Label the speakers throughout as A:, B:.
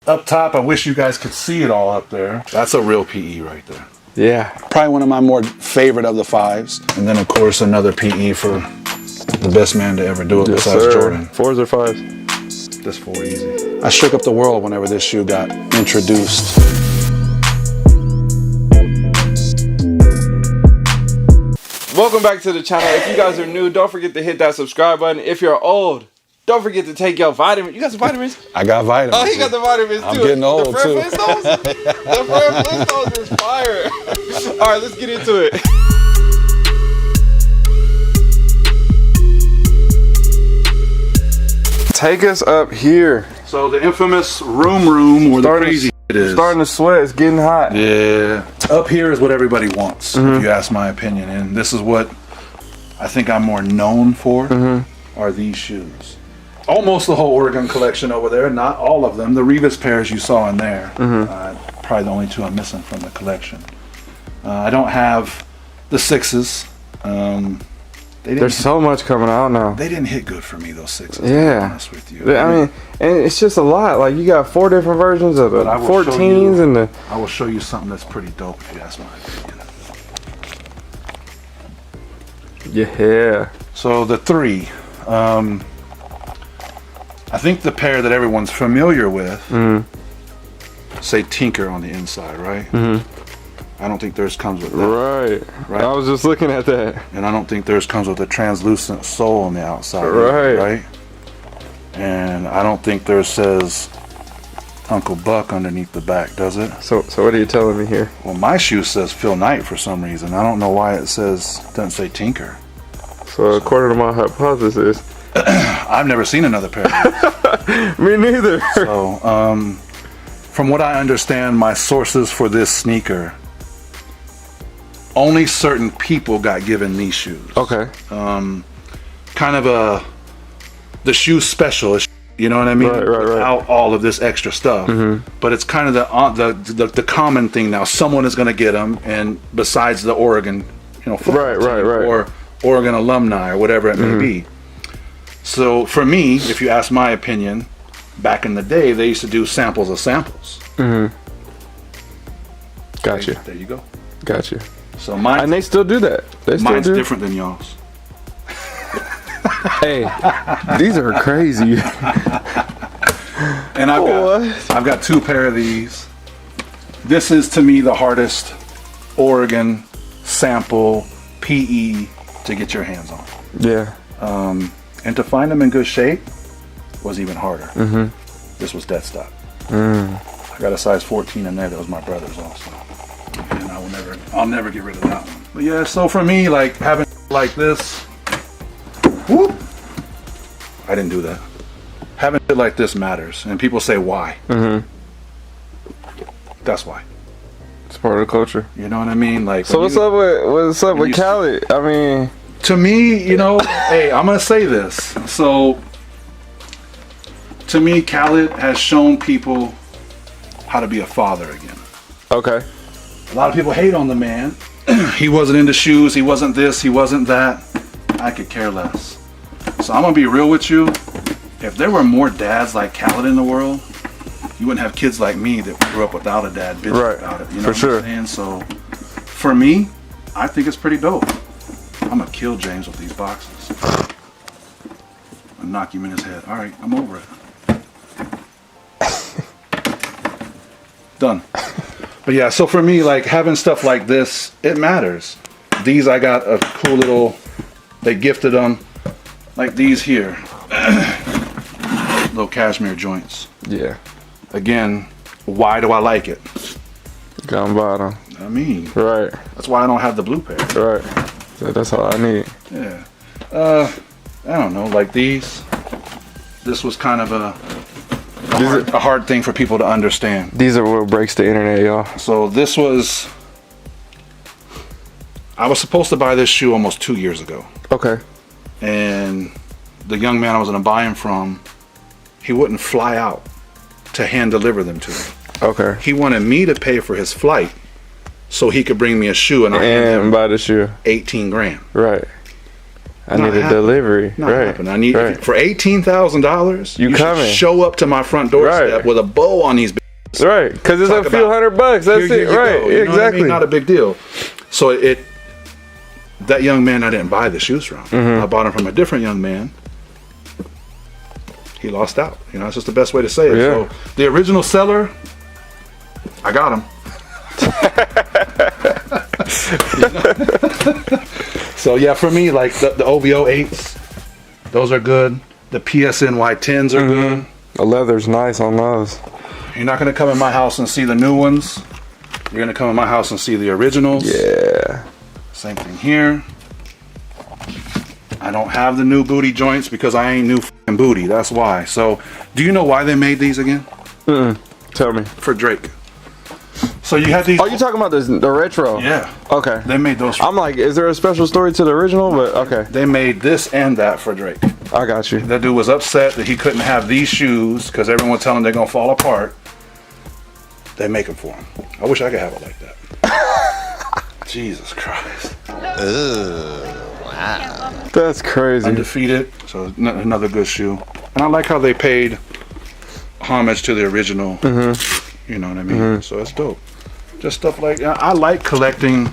A: Up top, I wish you guys could see it all up there. That's a real PE right there.
B: Yeah.
A: Probably one of my more favorite of the 5s. And then, of course, another PE for the best man to ever do it besides Jordan.
B: 4s or 5s?
A: This 4 easy. I shook up the world whenever this shoe got introduced.
B: Welcome back to the channel. If you guys are new, don't forget to hit that subscribe button. If you're old, don't forget to take your vitamins. You got some vitamins?
A: I got vitamins.
B: Oh, he got the vitamins too.
A: I'm getting old
B: the
A: too.
B: Flintstones? The Fred Flintstones is fire. All right, let's get into it. Take us up here.
A: So the infamous room where the crazy shit is.
B: Starting to sweat. It's getting hot.
A: Yeah. Up here is what everybody wants, if you ask my opinion. And this is what I think I'm more known for, are these shoes. Almost the whole Oregon collection over there. Not all of them. The Revis pairs you saw in there. Probably the only 2 I'm missing from the collection. I don't have the 6s.
B: There's so much coming out now.
A: They didn't hit good for me, those 6s.
B: Yeah.
A: To be honest with you.
B: I mean, and it's just a lot. Like, you got 4 different versions of it. 14s and the...
A: I will show you something that's pretty dope if you ask my opinion.
B: Yeah.
A: So the 3. I think the pair that everyone's familiar with, say Tinker on the inside, right? I don't think theirs comes with that.
B: Right. I was just looking at that.
A: And I don't think theirs comes with a translucent sole on the outside. Right. And I don't think theirs says Uncle Buck underneath the back, does it?
B: So what are you telling me here?
A: Well, my shoe says Phil Knight for some reason. I don't know why it doesn't say Tinker.
B: So according to my hypothesis,
A: I've never seen another pair of these.
B: Me neither.
A: So, from what I understand, my sources for this sneaker, only certain people got given these shoes.
B: Okay.
A: Kind of the shoe specialist, you know what I mean?
B: Right.
A: Without all of this extra stuff. But it's kind of the common thing now. Someone is going to get them, and besides the Oregon, football team, or Oregon alumni or whatever it may be. So for me, if you ask my opinion, back in the day, they used to do samples of samples.
B: Gotcha.
A: There you go.
B: Gotcha.
A: So mine,
B: and they still do that.
A: Mine's different than y'all's.
B: Hey, these are crazy.
A: And I've got 2 pair of these. This is to me the hardest Oregon sample PE to get your hands on.
B: Yeah.
A: And to find them in good shape was even harder. This was dead stock. I got a size 14 in there. That was my brother's also. And I'll never get rid of that one. But yeah, so for me, like having like this, whoop, I didn't do that. Having it like this matters, and people say why. That's why.
B: It's part of the culture.
A: You know what I mean? Like.
B: So what's up with Cali? I mean,
A: to me, hey, I'm gonna say this. So, to me, Khaled has shown people how to be a father again.
B: Okay.
A: A lot of people hate on the man. He wasn't into shoes. He wasn't this. He wasn't that. I could care less. So I'm gonna be real with you. If there were more dads like Khaled in the world, you wouldn't have kids like me that grew up without a dad bitching about it. You know what I'm saying? So, for me, I think it's pretty dope. I'm gonna kill James with these boxes. I'll knock him in his head. All right, I'm over it. Done. But yeah, so for me, like having stuff like this, it matters. These I got a cool little, they gifted them, like these here. Little cashmere joints.
B: Yeah.
A: Again, why do I like it?
B: Gun bottom.
A: I mean,
B: right.
A: That's why I don't have the blue pair.
B: Right. So that's all I need.
A: Yeah. I don't know, like these. This was kind of a hard thing for people to understand.
B: These are what breaks the internet, y'all.
A: So this was, I was supposed to buy this shoe almost 2 years ago.
B: Okay.
A: And the young man I was going to buy them from, he wouldn't fly out to hand deliver them to me.
B: Okay.
A: He wanted me to pay for his flight so he could bring me a shoe and I
B: buy the shoe.
A: 18 grand.
B: Right. I need a
A: happening.
B: delivery.
A: Not
B: Right.
A: happening. I need
B: right.
A: for $18,000.
B: You
A: should
B: coming.
A: show up to my front doorstep
B: Right.
A: with a bow on these.
B: Right, because it's
A: Talk
B: a few
A: about,
B: $100. That's
A: Here
B: it.
A: you
B: Right,
A: go. You know what I
B: exactly.
A: mean? Not a big deal. So that young man I didn't buy the shoes from.
B: Mm-hmm.
A: I bought them from a different young man. He lost out. You know, that's just the best way to say it.
B: Yeah.
A: So the original seller, I got him. So yeah, for me, like the OVO 8s, those are good. The PSNY 10s are good.
B: The leather's nice on those.
A: You're not gonna come in my house and see the new ones. You're gonna come in my house and see the originals.
B: Yeah.
A: Same thing here. I don't have the new booty joints because I ain't new f***ing booty. That's why. So, do you know why they made these again?
B: Tell me.
A: For Drake. So you had these.
B: Oh, you talking about the retro?
A: Yeah.
B: Okay.
A: They made those.
B: I'm like, is there a special story to the original? But okay,
A: They made this and that for Drake.
B: I got you.
A: That dude was upset that he couldn't have these shoes because everyone telling him they're gonna fall apart. They make them for him. I wish I could have it like that. Jesus Christ.
B: That's crazy.
A: Undefeated. So another good shoe. And I like how they paid homage to the original. You know what I mean? So it's dope. Just stuff like I like collecting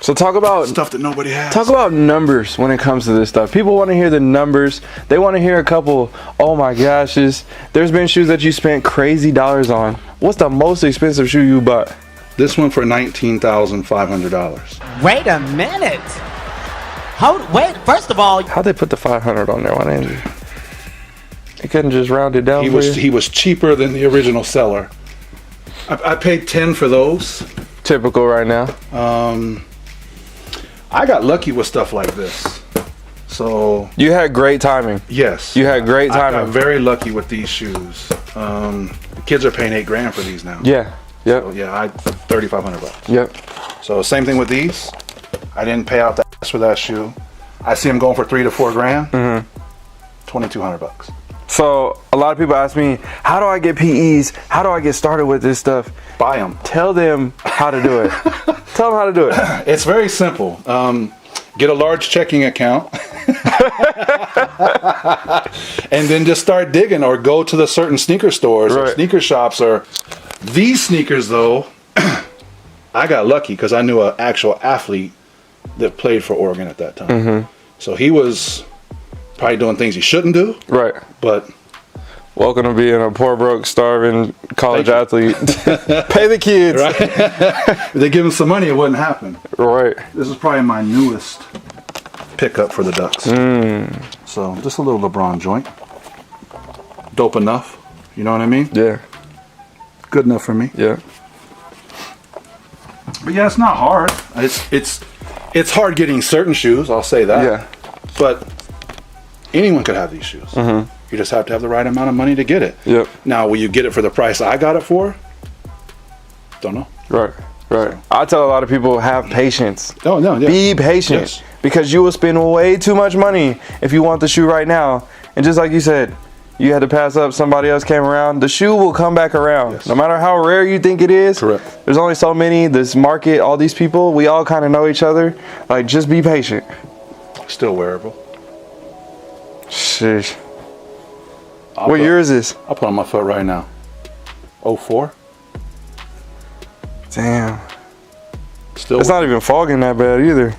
B: So talk about
A: nobody has.
B: Talk about numbers when it comes to this stuff. People want to hear the numbers. They want to hear a couple, oh my goshes. There's been shoes that you spent crazy dollars on. What's the most expensive shoe you bought?
A: This one for $19,500.
C: Wait a minute. Wait, first of all,
B: How'd they put the 500 on there? Why didn't you? They couldn't just round it down
A: He
B: for
A: was
B: you?
A: he was cheaper than the original seller. I paid 10 for those.
B: Typical right now.
A: I got lucky with stuff like this. So
B: You had great timing.
A: yes,
B: You had great
A: I got
B: timing.
A: very lucky with these shoes. The kids are paying $8,000 for these now.
B: Yeah. Yep.
A: So yeah, I $3,500.
B: Yep.
A: So same thing with these. I didn't pay out the ass for that shoe. I see them going for $3,000 to $4,000. $2,200.
B: So a lot of people ask me, how do I get PEs? How do I get started with this stuff?
A: Buy them.
B: Tell them how to do it. Tell them how to do it.
A: It's very simple. Get a large checking account. And then just start digging or go to the certain sneaker stores or
B: Right.
A: sneaker shops. Or these sneakers though, I got lucky because I knew an actual athlete that played for Oregon at that time. So he was probably doing things he shouldn't do,
B: Right.
A: but
B: Welcome to being a poor, broke, starving college
A: Thank
B: athlete. Pay the kids.
A: right? If they give him some money, it wouldn't happen.
B: Right.
A: This is probably my newest pickup for the Ducks. So just a little LeBron joint. Dope enough. You know what I mean?
B: Yeah.
A: Good enough for me.
B: Yeah.
A: But yeah, it's not hard. It's hard getting certain shoes. I'll say that.
B: Yeah.
A: But anyone could have these shoes. You just have to have the right amount of money to get it.
B: Yep.
A: Now, will you get it for the price I got it for? Don't know.
B: Right. Right. I tell a lot of people, have patience.
A: Oh no. Yeah.
B: Be patient.
A: Yes.
B: Because you will spend way too much money if you want the shoe right now. And just like you said, you had to pass up, somebody else came around. The shoe will come back around.
A: Yes.
B: No matter how rare you think it is.
A: Correct.
B: There's only so many, this market, all these people, we all kind of know each other. Like, just be patient.
A: Still wearable.
B: Sheesh.
A: I'll
B: What
A: put-
B: year is this?
A: I'll put on my foot right now. 04.
B: Damn.
A: Still.
B: It's not even fogging that bad either.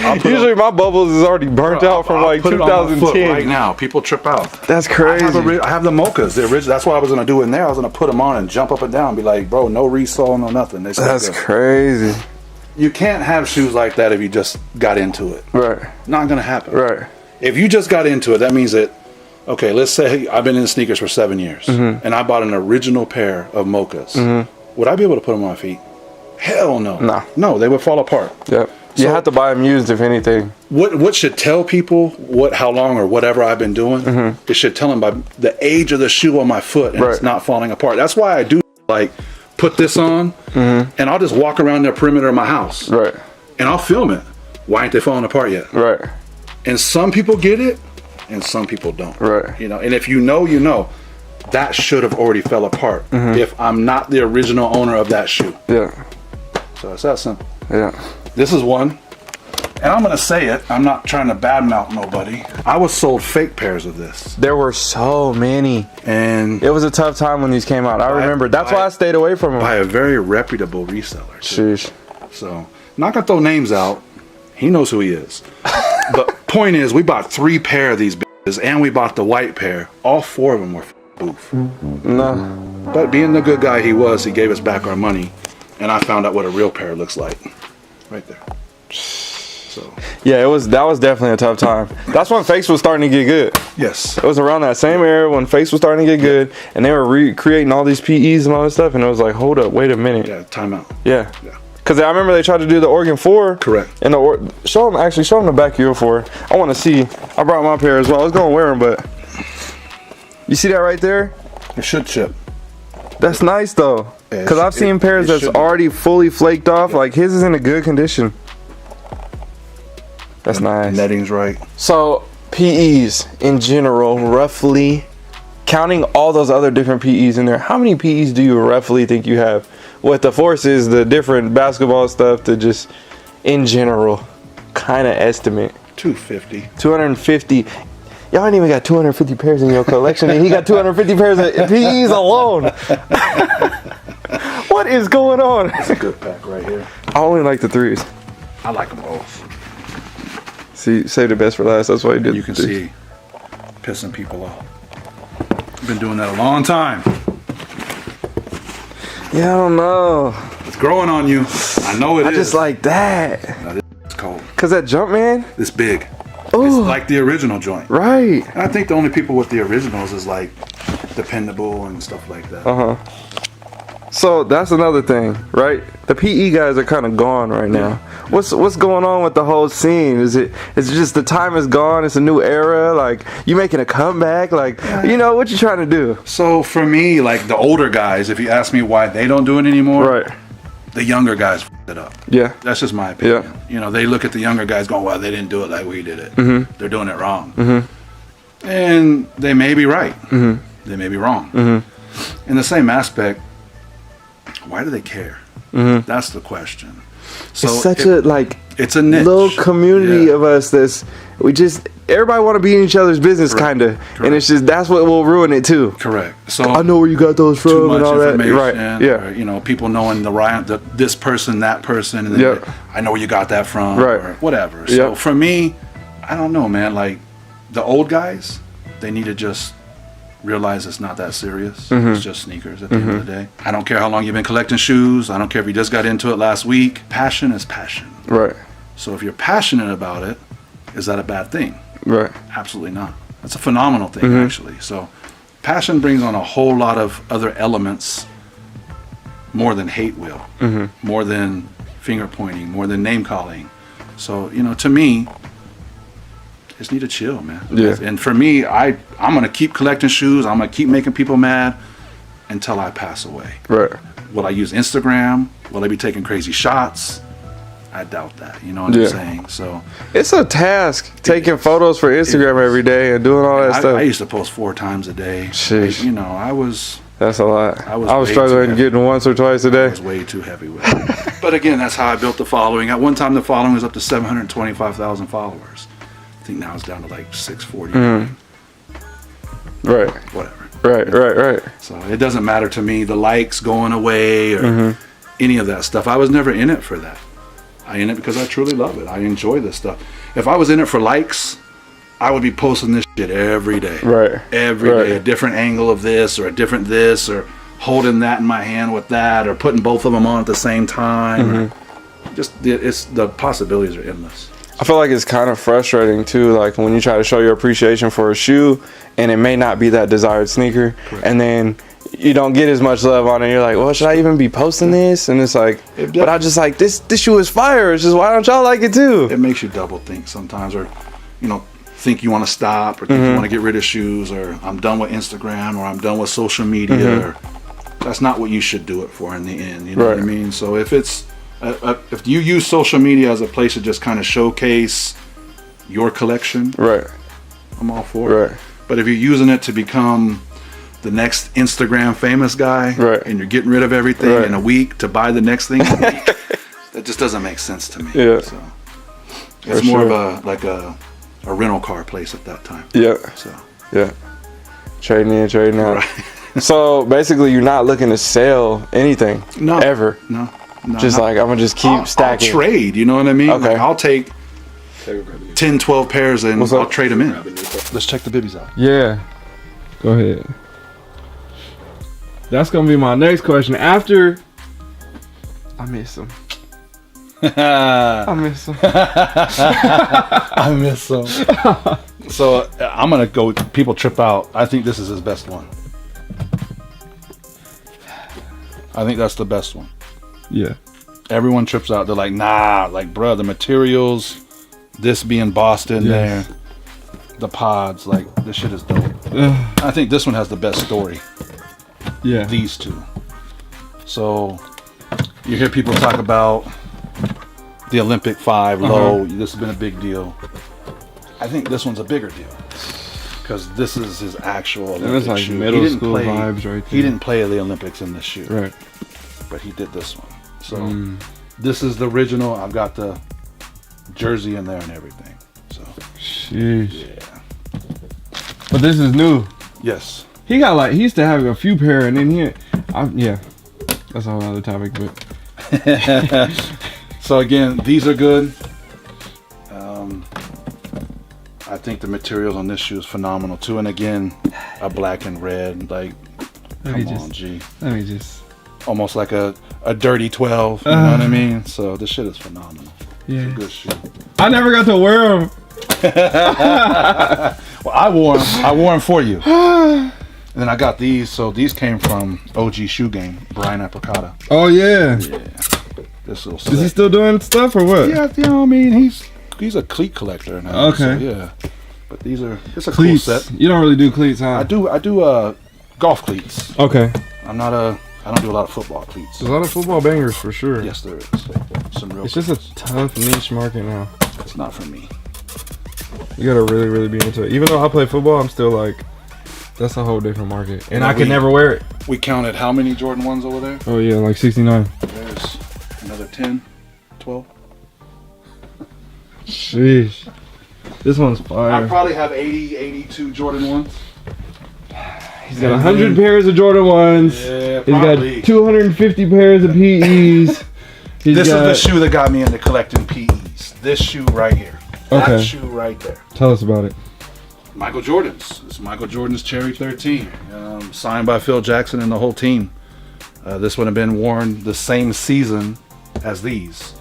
A: I'll put
B: Usually my bubbles is already burnt out from
A: I'll
B: like
A: put it on my foot
B: 2010.
A: right now. People trip out.
B: That's
A: I
B: crazy.
A: have the mochas. The original. That's what I was gonna do in there. I was gonna put them on and jump up and down. And be like, bro, no resole, no nothing. They still
B: That's
A: good.
B: crazy.
A: You can't have shoes like that if you just got into it.
B: Right.
A: Not gonna happen.
B: Right.
A: If you just got into it, that means that. Okay, let's say I've been in sneakers for 7 years, and I bought an original pair of mochas. Would I be able to put them on my feet? Hell no.
B: No.
A: No, they would fall apart.
B: Yep. You
A: So-
B: have to buy them used if anything.
A: What should tell people how long or whatever I've been doing? It should tell them by the age of the shoe on my foot and it's
B: Right.
A: not falling apart. That's why I do like put this on and I'll just walk around the perimeter of my house
B: Right.
A: and I'll film it. Why ain't they falling apart yet?
B: Right.
A: And some people get it and some people don't.
B: Right.
A: You know, and if you know, that should have already fell apart if I'm not the original owner of that shoe.
B: Yeah.
A: So it's that simple.
B: Yeah.
A: This is one. And I'm gonna say it, I'm not trying to badmouth nobody. I was sold fake pairs of this.
B: There were so many.
A: And
B: It was a tough time when these came out. I remember. That's why I stayed away from them.
A: by a very reputable reseller. too.
B: Sheesh.
A: So, not gonna throw names out. He knows who he is. But point is, we bought 3 pair of these bitches, and we bought the white pair. All 4 of them were boof.
B: No.
A: But being the good guy he was, he gave us back our money, and I found out what a real pair looks like. Right there. So,
B: Yeah, that was definitely a tough time. That's when fakes was starting to get good.
A: yes.
B: It was around that same era when fakes was starting to get good, and they were recreating all these PEs and all this stuff, and it was like, hold up, wait a minute.
A: Yeah, timeout.
B: Yeah.
A: Yeah.
B: Because I remember they tried to do the Oregon 4.
A: Correct.
B: And show them the back of your 4. I want to see. I brought my pair as well. I was going to wear them, but you see that right there?
A: It should chip.
B: That's nice though.
A: Yeah,
B: Because I've seen pairs that's
A: should-
B: already fully flaked off. Like his is in a good condition. That's nice.
A: Netting's right.
B: So PEs in general, roughly, counting all those other different PEs in there, how many PEs do you roughly think you have? With the forces, the different basketball stuff, to just in general, kind of estimate.
A: 250.
B: 250. Y'all ain't even got 250 pairs in your collection, and he got 250 pairs of PEs alone. What is going on?
A: It's a good pack right here.
B: I only like the 3s.
A: I like them both.
B: See, save the best for last. That's why he did.
A: You can
B: the 3s.
A: see pissing people off. Been doing that a long time.
B: Yeah, I don't know.
A: It's growing on you. I know it
B: I
A: is.
B: just like that.
A: Now, it's cold.
B: Cause that jump man.
A: It's big.
B: Ooh.
A: It's like the original joint.
B: Right.
A: And I think the only people with the originals is like dependable and stuff like that.
B: So that's another thing, right? The PE guys are kind of gone right now. What's going on with the whole scene? Is it just the time is gone? It's a new era. Like you making a comeback? Like what you trying to do?
A: So for me, like the older guys, if you ask me why they don't do it anymore,
B: Right.
A: the younger guys f***ed it up.
B: Yeah.
A: That's just my opinion.
B: Yeah.
A: They look at the younger guys going, well, they didn't do it like we did it. They're doing it wrong. And they may be right. They may be wrong. In the same aspect, why do they care? That's the question. So
B: It's such
A: it's a niche.
B: little community
A: Yeah.
B: of us everybody want to be in each other's business kind of, and it's just that's what will ruin it too.
A: Correct. So
B: I know where you got those
A: too
B: from
A: much
B: and all that.
A: information,
B: Right. Yeah.
A: or, people knowing this person, that person, and then
B: Yep.
A: I know where you got that from,
B: Right.
A: or whatever. So
B: Yep.
A: for me, I don't know, man. Like the old guys, they need to just realize it's not that serious.
B: Mm-hmm.
A: It's just sneakers at the end of the day. I don't care how long you've been collecting shoes. I don't care if you just got into it last week. Passion is passion.
B: Right.
A: So if you're passionate about it, is that a bad thing?
B: Right.
A: Absolutely not. That's a phenomenal thing,
B: Mm-hmm.
A: actually. So, passion brings on a whole lot of other elements more than hate will,
B: Mm-hmm.
A: more than finger pointing, more than name calling. So, to me, just need to chill, man.
B: Yeah.
A: And for me, I'm going to keep collecting shoes. I'm going to keep making people mad until I pass away.
B: Right.
A: Will I use Instagram? Will I be taking crazy shots? I doubt that. You know what
B: Yeah.
A: I'm saying? So,
B: It's a task taking photos for Instagram every day and doing all that stuff.
A: I used to post 4 times a day.
B: Sheesh.
A: I was
B: That's a lot.
A: I was
B: I was
A: way
B: struggling
A: too
B: getting once or twice a
A: I
B: day.
A: was way too heavy with it. But again, that's how I built the following. At one time, the following was up to 725,000 followers. I think now it's down to like 640.
B: Right.
A: Whatever.
B: Right.
A: So it doesn't matter to me the likes going away or any of that stuff. I was never in it for that. I in it because I truly love it. I enjoy this stuff. If I was in it for likes, I would be posting this shit every day.
B: Right.
A: Every
B: Right.
A: day, a different angle of this or a different this or holding that in my hand with that or putting both of them on at the same time. Or just the possibilities are endless.
B: I feel like it's kind of frustrating too, like when you try to show your appreciation for a shoe and it may not be that desired sneaker, and then you don't get as much love on it. You're like, well, should I even be posting this? And it's like, but I just like this shoe is fire. It's just, why don't y'all like it too?
A: It makes you double think sometimes, or think you want to stop, or think you want to get rid of shoes, or I'm done with Instagram, or I'm done with social media. Or that's not what you should do it for in the end. You know what I
B: Right.
A: mean? So if it's if you use social media as a place to just kind of showcase your collection,
B: Right.
A: I'm all for it.
B: Right.
A: But if you're using it to become the next Instagram famous guy,
B: Right.
A: and you're getting rid of everything
B: Right.
A: in a week to buy the next thing in a week, It just doesn't make sense to me.
B: Yeah.
A: So it's more of a rental car place at that time.
B: Yeah.
A: So
B: Yeah. Trading in, trading out.
A: Right.
B: So basically, you're not looking to sell anything.
A: No.
B: Ever.
A: no,
B: Just
A: not-
B: like I'm gonna just keep stacking.
A: I'll trade, you know what I mean?
B: Okay.
A: Like, I'll take 10, 12 pairs and
B: What's up?
A: I'll trade them in. Let's check the bibbies out.
D: Yeah. Go ahead. That's gonna be my next question. After I miss him. I miss him.
A: I miss them. So I'm gonna go. People trip out. I think this is his best one. I think that's the best one.
D: Yeah.
A: Everyone trips out. They're like, nah, like, bruh, the materials, this being Boston
D: Yes.
A: there, the pods, like, this shit is dope. I think this one has the best story.
D: Yeah.
A: These two. So you hear people talk about the Olympic 5 low. This has been a big deal. I think this one's a bigger deal because this is his actual Olympic
D: it's like
A: shoe.
D: middle
A: He didn't
D: school
A: play-
D: vibes right
A: He
D: there.
A: didn't play the Olympics in this shoe,
D: Right.
A: but he did this one. So this is the original. I've got the jersey in there and everything. So
D: Sheesh.
A: yeah,
D: But this is new.
A: yes.
D: He used to have a few pair, and then yeah. That's a whole other topic, but
A: So again, these are good. I think the materials on this shoe is phenomenal too. And again, a black and red, like,
D: Let me
A: come
D: just-
A: on, G.
D: let me just.
A: Almost like a dirty 12. You know what I mean? So this shit is phenomenal.
D: Yeah.
A: Good shoe.
D: I never got to wear them.
A: Well, I wore them for you. And then I got these. So these came from OG Shoe Game, Brian Apricata.
D: Oh yeah.
A: This little
D: Is he
A: set.
D: still doing stuff or what?
A: Yeah, you know, I mean, he's a cleat collector now.
D: Okay.
A: So, yeah. But it's a
D: Cleats.
A: cool set.
D: You don't really do cleats, huh?
A: I do golf cleats.
D: Okay.
A: I don't do a lot of football cleats.
D: There's a lot of football bangers for sure.
A: Yes, there is. Some real.
D: It's just a tough niche market now.
A: It's not for me.
D: You gotta really, really be into it. Even though I play football, I'm still like, that's a whole different market. And
A: Yeah,
D: I could
A: we-
D: never wear it.
A: We counted how many Jordan 1s over there?
D: Oh yeah, like 69.
A: There's another 10, 12.
D: Sheesh. This one's
A: I
D: fire.
A: probably have 80, 82 Jordan 1s.
D: He's got 100 pairs of Jordan 1s.
A: Yeah,
D: He's
A: probably.
D: got 250 pairs of PEs. He's
A: This
D: got,
A: is the shoe that got me into collecting PEs. This shoe right here. That
D: Okay.
A: shoe right there.
D: Tell us about it.
A: Michael Jordan's. It's Michael Jordan's Cherry 13. Signed by Phil Jackson and the whole team. This would have been worn the same season as these.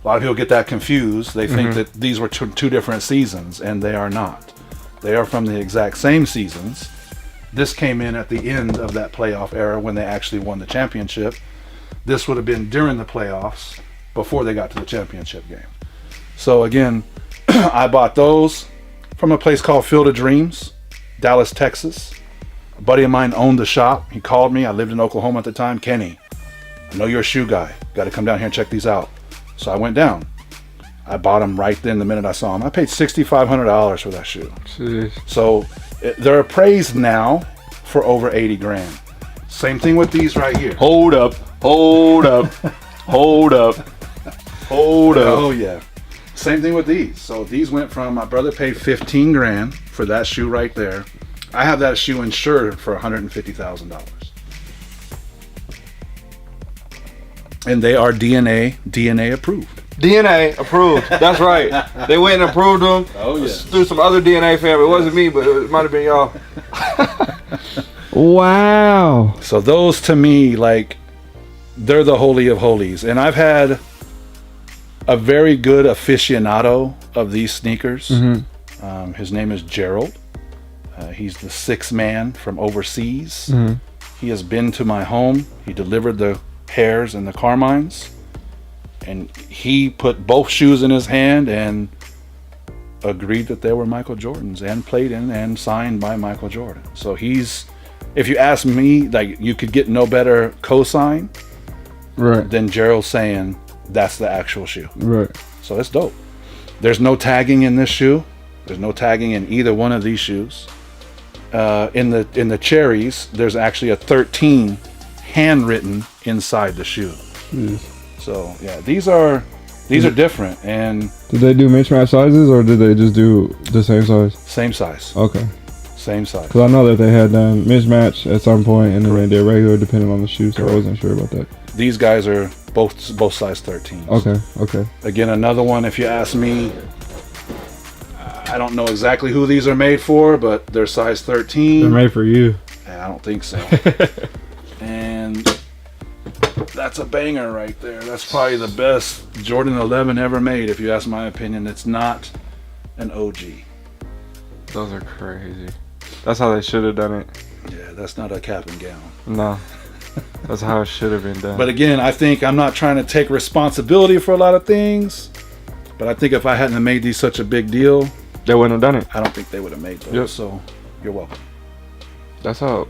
A: A lot of people get that confused. They think that these were two different seasons, and they are not. They are from the exact same seasons. This came in at the end of that playoff era when they actually won the championship. This would have been during the playoffs before they got to the championship game. So again, I bought those from a place called Field of Dreams, Dallas, Texas. A buddy of mine owned the shop. He called me. I lived in Oklahoma at the time. Kenny, I know you're a shoe guy. Got to come down here and check these out. So I went down. I bought them right then the minute I saw them. I paid $6,500 for that shoe.
D: Sheesh.
A: So they're appraised now for over 80 grand. Same thing with these right here.
B: Hold up. Hold up. Hold up. Hold up.
A: Oh yeah. Same thing with these. So these went from, my brother paid 15 grand for that shoe right there. I have that shoe insured for $150,000. And they are DNA approved.
D: DNA approved. That's right. They went and approved them.
A: Oh yeah.
D: Through some other DNA family. It wasn't me, but it might have been y'all. Wow.
A: So those to me, like, they're the holy of holies. And I've had a very good aficionado of these sneakers. His name is Gerald. He's the sixth man from overseas. He has been to my home. He delivered the Hares and the Carmines. And he put both shoes in his hand and agreed that they were Michael Jordan's and played in and signed by Michael Jordan. So he's, if you ask me, like, you could get no better cosign
D: Right.
A: than Gerald saying that's the actual shoe.
D: Right.
A: So it's dope. There's no tagging in this shoe. There's no tagging in either one of these shoes. In the cherries, there's actually a 13 handwritten inside the shoe. So yeah, these are different and
D: Did they do mismatch sizes or did they just do the same size?
A: same size.
D: Okay.
A: Same size.
D: Because I know that they had done mismatch at some point and then they did regular depending on the shoe, so I wasn't sure about that.
A: These guys are both size 13s.
D: Okay.
A: Again, another one, if you ask me, I don't know exactly who these are made for, but they're size 13.
D: They're made for you.
A: I don't think so. And that's a banger right there. That's probably the best Jordan 11 ever made, if you ask my opinion. It's not an OG.
B: Those are crazy. That's how they should have done it.
A: Yeah, that's not a cap and gown.
B: No. That's how it should have been done.
A: But again, I think I'm not trying to take responsibility for a lot of things, but I think if I hadn't made these such a big deal,
B: they wouldn't have done it.
A: I don't think they would have made those.
B: Yep.
A: So you're welcome.
B: That's how.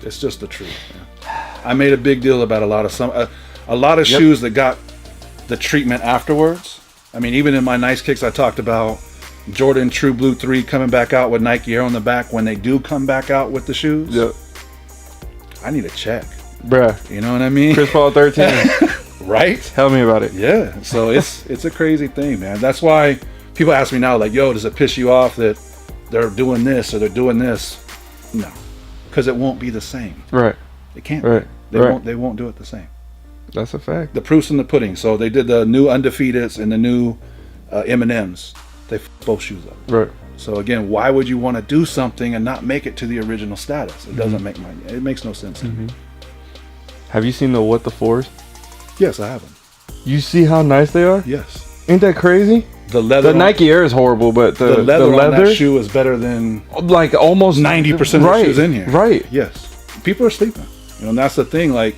A: It's just the truth. Man. I made a big deal about a lot of shoes that got the treatment afterwards. I mean, even in my Nice Kicks, I talked about Jordan True Blue 3 coming back out with Nike Air on the back. When they do come back out with the shoes,
B: Yep.
A: I need a check.
B: Bruh.
A: You know what I mean?
B: Chris Paul 13.
A: Right?
B: Tell me about it.
A: Yeah. So it's a crazy thing, man. That's why people ask me now, like, yo, does it piss you off that they're doing this or they're doing this? No. Because it won't be the same.
B: Right.
A: It can't.
B: Right.
A: They
B: Right.
A: won't. They won't do it the same.
B: That's a fact.
A: The proof's in the pudding. So they did the new Undefeateds and the new M&Ms. They both shoes up.
B: Right.
A: So again, why would you want to do something and not make it to the original status? It doesn't make money. It makes no sense to me.
B: Have you seen the What the Fours?
A: Yes, I have them.
B: You see how nice they are?
A: Yes.
B: Ain't that crazy?
A: The leather.
B: The Nike Air is horrible, but
A: the leather on that shoe is better than
B: like almost
A: 90% of the shoes in here.
B: Right.
A: Yes. People are sleeping. You know, and that's the thing. Like,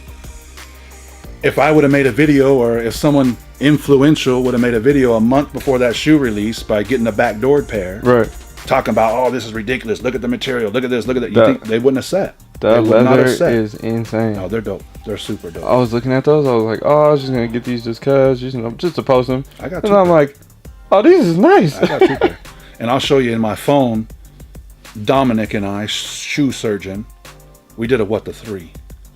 A: if I would have made a video, or if someone influential would have made a video a month before that shoe release by getting a backdoored pair,
B: Right.
A: talking about, oh, this is ridiculous. Look at the material. Look at this. Look at that. You think they wouldn't have set?
B: That
A: They would not
B: leather
A: have set.
B: is insane.
A: No, they're dope. They're super dope.
B: I was looking at those. I was like, oh, I was just gonna get these just cause, just to post them.
A: I got
B: and
A: two
B: I'm
A: pair.
B: like, oh, these is nice.
A: I got two pair. And I'll show you in my phone. Dominic and I, shoe surgeon, we did a what the 3,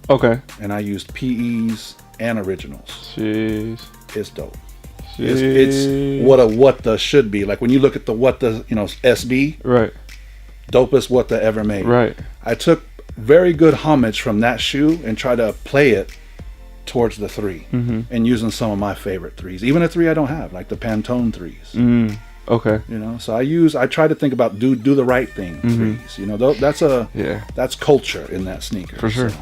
B: Okay.
A: and I used PEs and originals.
B: Jeez.
A: It's dope.
B: Jeez.
A: It's what the should be. Like when you look at the what the SB,
B: Right.
A: dopest what the ever made.
B: Right.
A: I took very good homage from that shoe and tried to play it towards the 3, and using some of my favorite 3s, even a 3 I don't have, like the Pantone 3s.
B: Okay.
A: You know, so I try to think about do the right thing 3s. You know, that's culture in that sneaker.
B: For sure.
A: So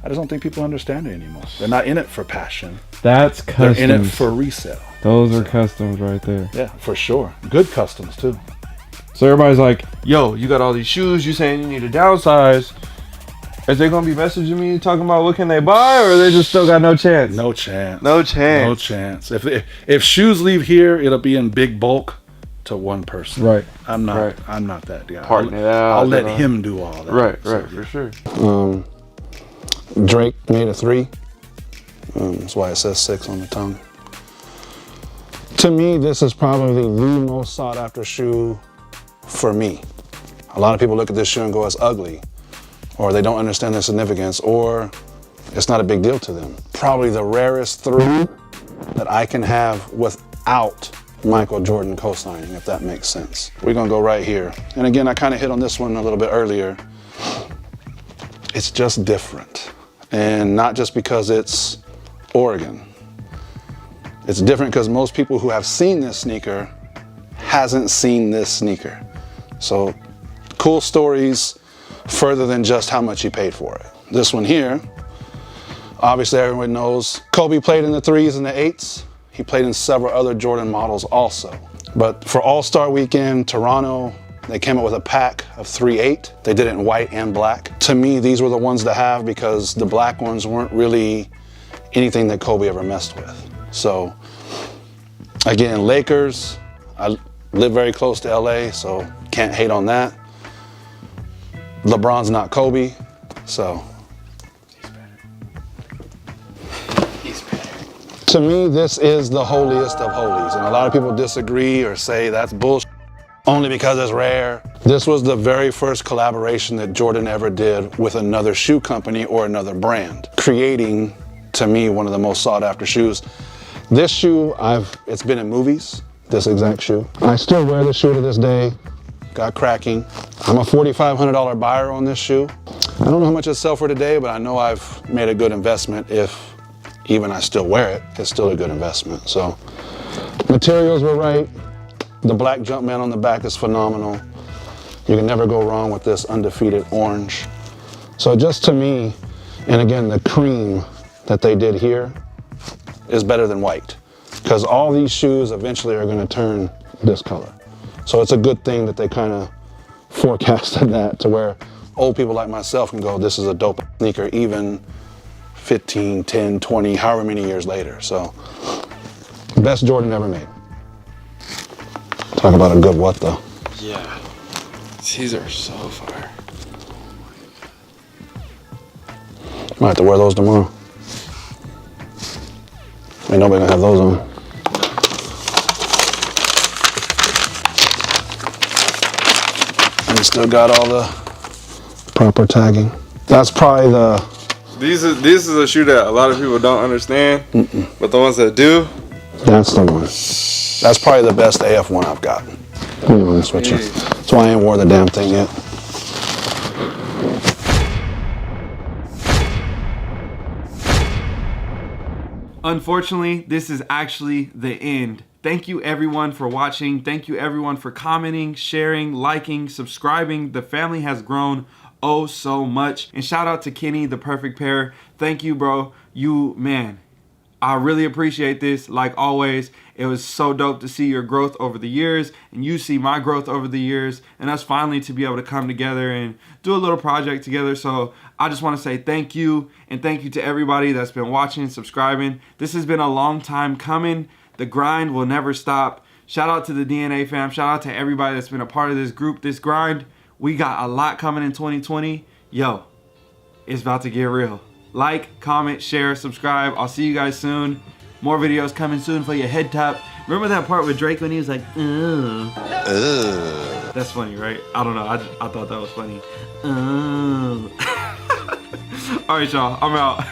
A: I just don't think people understand it anymore. They're not in it for passion.
D: That's
A: They're
D: customs.
A: in it for resale.
D: Those are customs right there.
A: Yeah, for sure. Good customs too.
D: So everybody's like, yo, you got all these shoes, you saying you need to downsize. Is they gonna be messaging me talking about what can they buy, or they just still got no chance?
A: No chance.
B: No chance.
A: No chance. If shoes leave here, it'll be in big bulk to one person.
D: Right.
A: I'm not.
B: Right.
A: I'm not that guy.
B: Parting it out,
A: I'll let
B: you know.
A: him do all that.
B: Right.
A: So,
B: Right. For sure.
A: Drake made a 3. That's why it says 6 on the tongue. To me, this is probably the most sought after shoe for me. A lot of people look at this shoe and go, it's ugly, or they don't understand the significance, or it's not a big deal to them. Probably the rarest 3 that I can have without Michael Jordan co-signing, if that makes sense. We're gonna go right here. And again, I kind of hit on this one a little bit earlier. It's just different. And not just because it's Oregon. It's different because most people who have seen this sneaker hasn't seen this sneaker. So cool stories further than just how much he paid for it. This one here, obviously everyone knows Kobe played in the 3s and the 8s. He played in several other Jordan models also. But for All-Star Weekend, Toronto, they came up with a pack of 3/8. They did it in white and black. To me, these were the ones to have because the black ones weren't really anything that Kobe ever messed with. So again, Lakers, I live very close to LA, so can't hate on that. LeBron's not Kobe, so. He's better. To me, this is the holiest of holies, and a lot of people disagree or say that's bullshit only because it's rare. This was the very first collaboration that Jordan ever did with another shoe company or another brand, creating, to me, one of the most sought after shoes.
E: This shoe, it's been in movies, this exact shoe. I still wear this shoe to this day. Got cracking. I'm a $4,500 buyer on this shoe. I don't know how much it sell for today, but I know I've made a good investment. If even I still wear it, it's still a good investment. So materials were right. The black Jumpman on the back is phenomenal. You can never go wrong with this undefeated orange. So just to me, and again, the cream that they did here is better than white, because all these shoes eventually are going to turn this color. So it's a good thing that they kind of forecasted that, to where old people like myself can go, this is a dope sneaker, even 15, 10, 20, however many years later. So best Jordan ever made. Talk about a good what though.
B: Yeah. These are so fire.
E: Might have to wear those tomorrow. Ain't nobody gonna have those on. And still got all the proper tagging. That's probably
B: This is a shoe that a lot of people don't understand, but the ones that do,
E: that's the one. That's probably the best AF one I've got. To be honest with you. That's why I ain't wore the damn thing yet.
F: Unfortunately, this is actually the end. Thank you everyone for watching. Thank you everyone for commenting, sharing, liking, subscribing. The family has grown oh so much. And shout out to Kenny, the perfect pair. Thank you, bro. Man, I really appreciate this. Like always, it was so dope to see your growth over the years, and you see my growth over the years, and us finally to be able to come together and do a little project together. So I just want to say thank you, and thank you to everybody that's been watching, subscribing. This has been a long time coming. The grind will never stop. Shout out to the DNA fam. Shout out to everybody that's been a part of this group, this grind. We got a lot coming in 2020. Yo, it's about to get real. Like, comment, share, subscribe. I'll see you guys soon. More videos coming soon for your head top. Remember that part with Drake when he was like, ugh. That's funny, right? I don't know. I thought that was funny. All right, y'all. I'm out.